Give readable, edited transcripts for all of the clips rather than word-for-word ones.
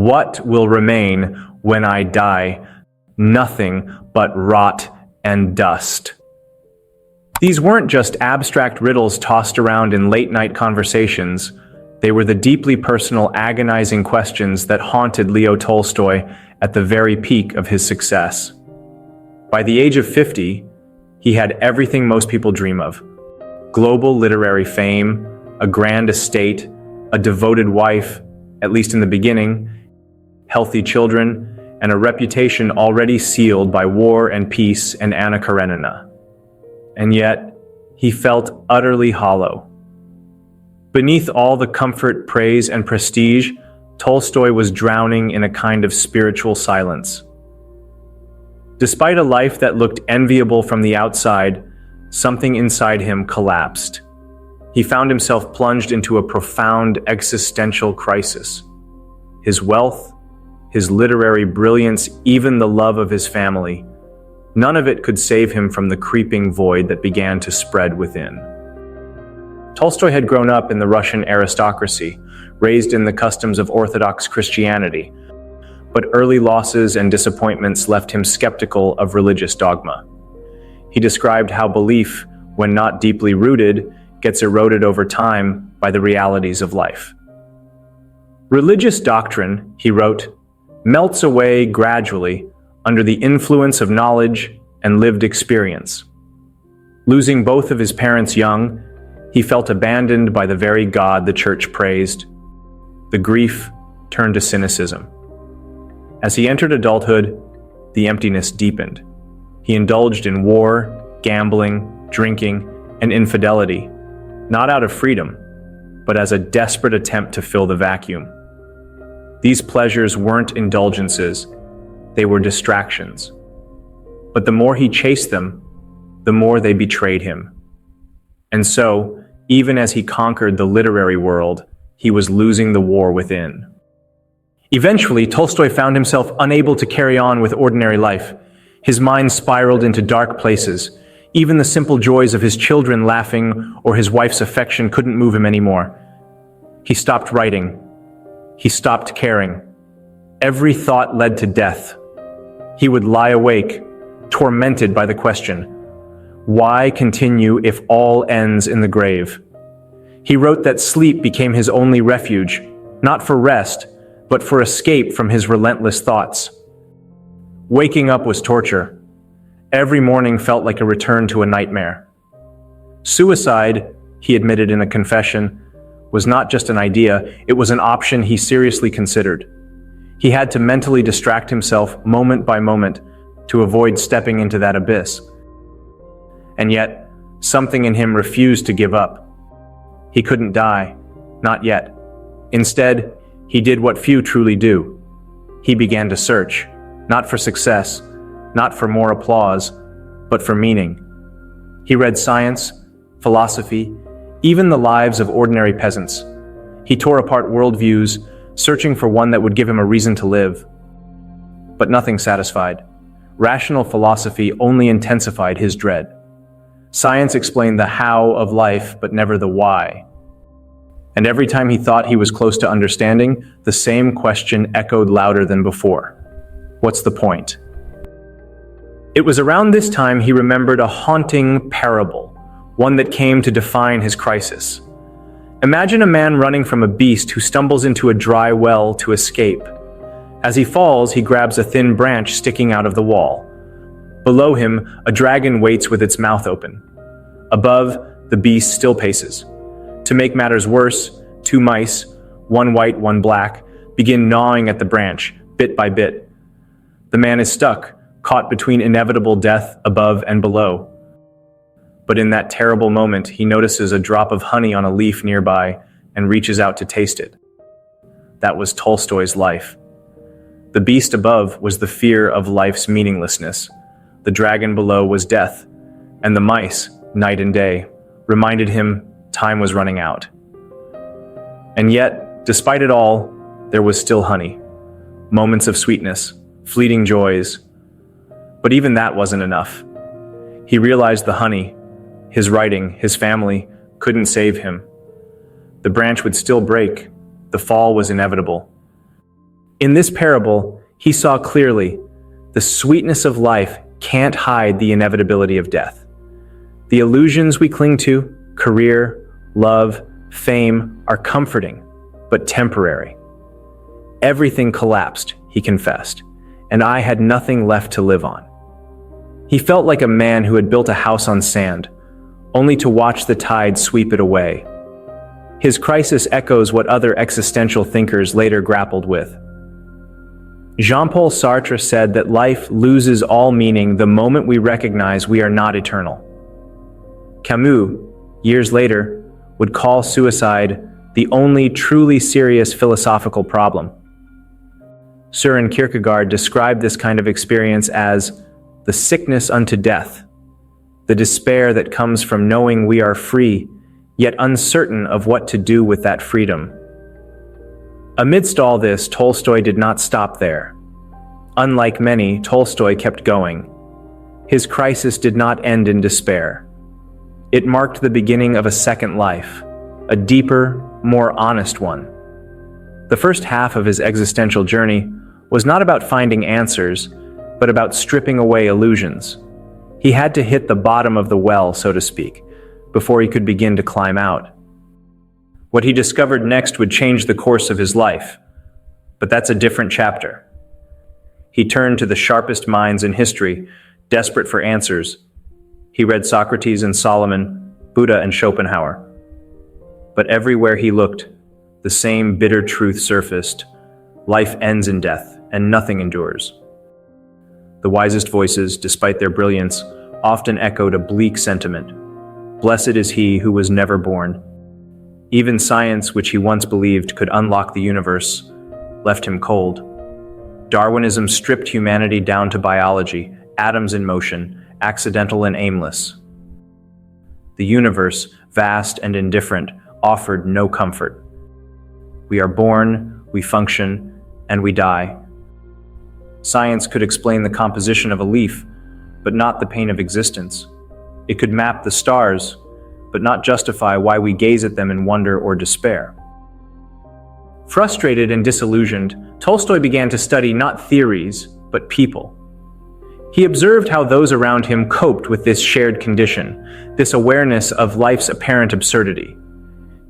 What will remain when I die? Nothing but rot and dust. These weren't just abstract riddles tossed around in late-night conversations. They were the deeply personal, agonizing questions that haunted Leo Tolstoy at the very peak of his success. By the age of 50, he had everything most people dream of: global literary fame, a grand estate, a devoted wife, at least in the beginning, healthy children, and a reputation already sealed by War and Peace and Anna Karenina. And yet, he felt utterly hollow. Beneath all the comfort, praise, and prestige, Tolstoy was drowning in a kind of spiritual silence. Despite a life that looked enviable from the outside, something inside him collapsed. He found himself plunged into a profound existential crisis. His wealth, his literary brilliance, even the love of his family, none of it could save him from the creeping void that began to spread within. Tolstoy had grown up in the Russian aristocracy, raised in the customs of Orthodox Christianity, but early losses and disappointments left him skeptical of religious dogma. He described how belief, when not deeply rooted, gets eroded over time by the realities of life. Religious doctrine, he wrote, melts away gradually under the influence of knowledge and lived experience. Losing both of his parents young, he felt abandoned by the very God the church praised. The grief turned to cynicism. As he entered adulthood, the emptiness deepened. He indulged in war, gambling, drinking, and infidelity, not out of freedom, but as a desperate attempt to fill the vacuum. These pleasures weren't indulgences, they were distractions. But the more he chased them, the more they betrayed him. And so, even as he conquered the literary world, he was losing the war within. Eventually, Tolstoy found himself unable to carry on with ordinary life. His mind spiraled into dark places. Even the simple joys of his children laughing or his wife's affection couldn't move him anymore. He stopped writing. He stopped caring. Every thought led to death. He would lie awake, tormented by the question, why continue if all ends in the grave? He wrote that sleep became his only refuge, not for rest, but for escape from his relentless thoughts. Waking up was torture. Every morning felt like a return to a nightmare. Suicide, he admitted in a confession, was not just an idea, it was an option he seriously considered. He had to mentally distract himself moment by moment to avoid stepping into that abyss. And yet, something in him refused to give up. He couldn't die, not yet. Instead, he did what few truly do. He began to search, not for success, not for more applause, but for meaning. He read science, philosophy, even the lives of ordinary peasants. He tore apart worldviews, searching for one that would give him a reason to live. But nothing satisfied. Rational philosophy only intensified his dread. Science explained the how of life, but never the why. And every time he thought he was close to understanding, the same question echoed louder than before. What's the point? It was around this time he remembered a haunting parable, one that came to define his crisis. Imagine a man running from a beast who stumbles into a dry well to escape. As he falls, he grabs a thin branch sticking out of the wall. Below him, a dragon waits with its mouth open. Above, the beast still paces. To make matters worse, two mice, one white, one black, begin gnawing at the branch, bit by bit. The man is stuck, caught between inevitable death above and below. But in that terrible moment, he notices a drop of honey on a leaf nearby and reaches out to taste it. That was Tolstoy's life. The beast above was the fear of life's meaninglessness. The dragon below was death, and the mice, night and day, reminded him time was running out. And yet, despite it all, there was still honey. Moments of sweetness, fleeting joys. But even that wasn't enough. He realized the honey, his writing, his family, couldn't save him. The branch would still break. The fall was inevitable. In this parable, he saw clearly the sweetness of life can't hide the inevitability of death. The illusions we cling to, career, love, fame, are comforting, but temporary. Everything collapsed, he confessed, and I had nothing left to live on. He felt like a man who had built a house on sand, only to watch the tide sweep it away. His crisis echoes what other existential thinkers later grappled with. Jean-Paul Sartre said that life loses all meaning the moment we recognize we are not eternal. Camus, years later, would call suicide the only truly serious philosophical problem. Søren Kierkegaard described this kind of experience as the sickness unto death, the despair that comes from knowing we are free, yet uncertain of what to do with that freedom. Amidst all this, Tolstoy did not stop there. Unlike many, Tolstoy kept going. His crisis did not end in despair. It marked the beginning of a second life, a deeper, more honest one. The first half of his existential journey was not about finding answers, but about stripping away illusions. He had to hit the bottom of the well, so to speak, before he could begin to climb out. What he discovered next would change the course of his life, but that's a different chapter. He turned to the sharpest minds in history, desperate for answers. He read Socrates and Solomon, Buddha and Schopenhauer. But everywhere he looked, the same bitter truth surfaced. Life ends in death, and nothing endures. The wisest voices, despite their brilliance, often echoed a bleak sentiment. Blessed is he who was never born. Even science, which he once believed could unlock the universe, left him cold. Darwinism stripped humanity down to biology, atoms in motion, accidental and aimless. The universe, vast and indifferent, offered no comfort. We are born, we function, and we die. Science could explain the composition of a leaf, but not the pain of existence. It could map the stars, but not justify why we gaze at them in wonder or despair. Frustrated and disillusioned, Tolstoy began to study not theories, but people. He observed how those around him coped with this shared condition, this awareness of life's apparent absurdity.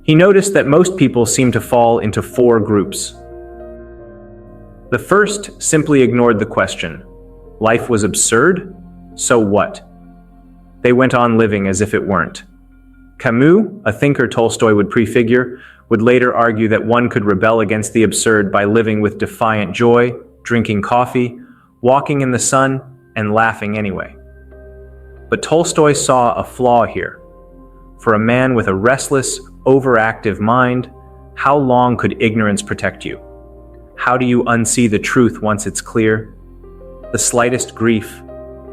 He noticed that most people seemed to fall into four groups. The first simply ignored the question. Life was absurd? So what? They went on living as if it weren't. Camus, a thinker Tolstoy would prefigure, would later argue that one could rebel against the absurd by living with defiant joy, drinking coffee, walking in the sun, and laughing anyway. But Tolstoy saw a flaw here. For a man with a restless, overactive mind, how long could ignorance protect you? How do you unsee the truth once it's clear? The slightest grief,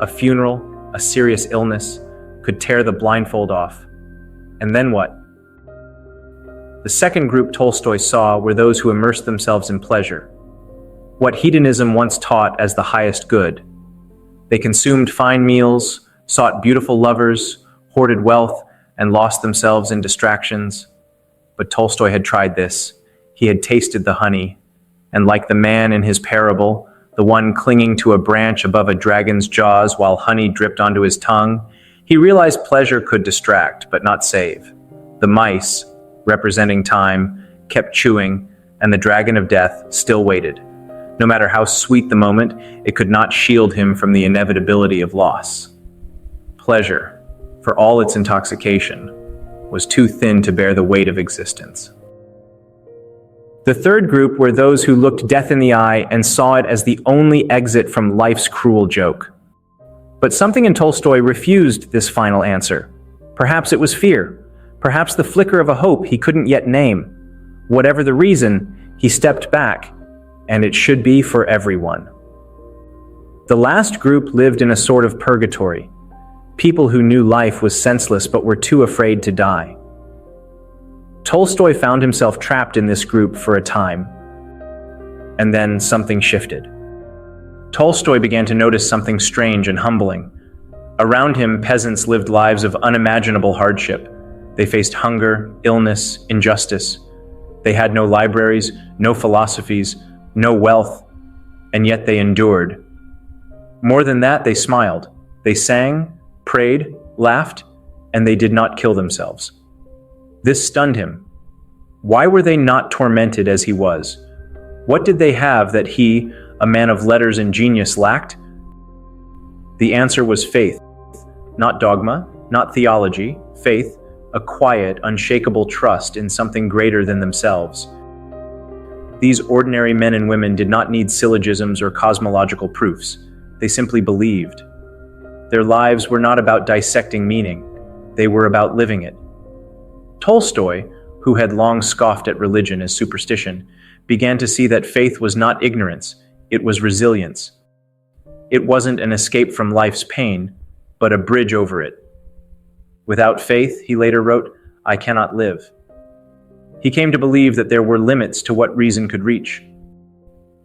a funeral, a serious illness, could tear the blindfold off. And then what? The second group Tolstoy saw were those who immersed themselves in pleasure, what hedonism once taught as the highest good. They consumed fine meals, sought beautiful lovers, hoarded wealth, and lost themselves in distractions. But Tolstoy had tried this. He had tasted the honey, and like the man in his parable, the one clinging to a branch above a dragon's jaws while honey dripped onto his tongue, he realized pleasure could distract, but not save. The mice, representing time, kept chewing, and the dragon of death still waited. No matter how sweet the moment, it could not shield him from the inevitability of loss. Pleasure, for all its intoxication, was too thin to bear the weight of existence. The third group were those who looked death in the eye and saw it as the only exit from life's cruel joke. But something in Tolstoy refused this final answer. Perhaps it was fear. Perhaps the flicker of a hope he couldn't yet name. Whatever the reason, he stepped back, and it should be for everyone. The last group lived in a sort of purgatory. People who knew life was senseless but were too afraid to die. Tolstoy found himself trapped in this group for a time. And then something shifted. Tolstoy began to notice something strange and humbling. Around him, peasants lived lives of unimaginable hardship. They faced hunger, illness, injustice. They had no libraries, no philosophies, no wealth, and yet they endured. More than that, they smiled. They sang, prayed, laughed, and they did not kill themselves. This stunned him. Why were they not tormented as he was? What did they have that he, a man of letters and genius, lacked? The answer was faith. Not dogma, not theology, faith, a quiet, unshakable trust in something greater than themselves. These ordinary men and women did not need syllogisms or cosmological proofs. They simply believed. Their lives were not about dissecting meaning. They were about living it. Tolstoy, who had long scoffed at religion as superstition, began to see that faith was not ignorance, it was resilience. It wasn't an escape from life's pain, but a bridge over it. Without faith, he later wrote, I cannot live. He came to believe that there were limits to what reason could reach.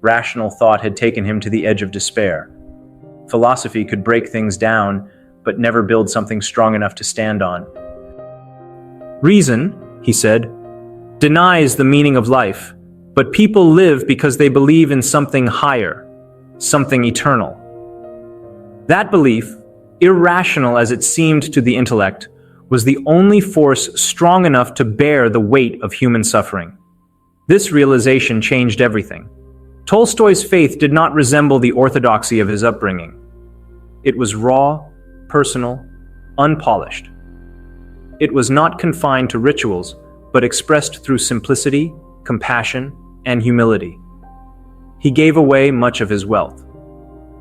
Rational thought had taken him to the edge of despair. Philosophy could break things down, but never build something strong enough to stand on. Reason, he said, denies the meaning of life, but people live because they believe in something higher, something eternal. That belief, irrational as it seemed to the intellect, was the only force strong enough to bear the weight of human suffering. This realization changed everything. Tolstoy's faith did not resemble the orthodoxy of his upbringing. It was raw, personal, unpolished. It was not confined to rituals, but expressed through simplicity, compassion, and humility. He gave away much of his wealth.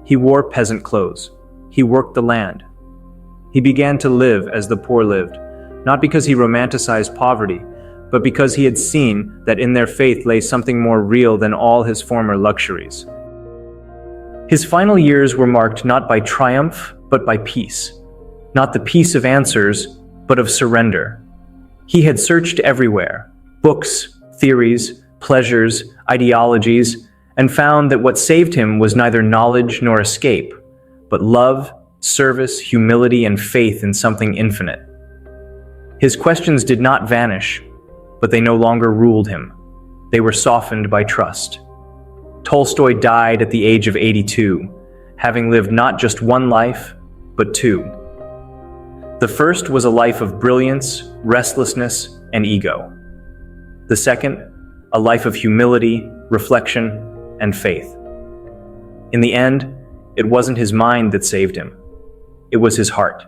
He wore peasant clothes. He worked the land. He began to live as the poor lived, not because he romanticized poverty, but because he had seen that in their faith lay something more real than all his former luxuries. His final years were marked not by triumph, but by peace. Not the peace of answers, but of surrender. He had searched everywhere, books, theories, pleasures, ideologies, and found that what saved him was neither knowledge nor escape, but love, service, humility, and faith in something infinite. His questions did not vanish, but they no longer ruled him. They were softened by trust. Tolstoy died at the age of 82, having lived not just one life, but two. The first was a life of brilliance, restlessness, and ego. The second, a life of humility, reflection, and faith. In the end, it wasn't his mind that saved him. It was his heart.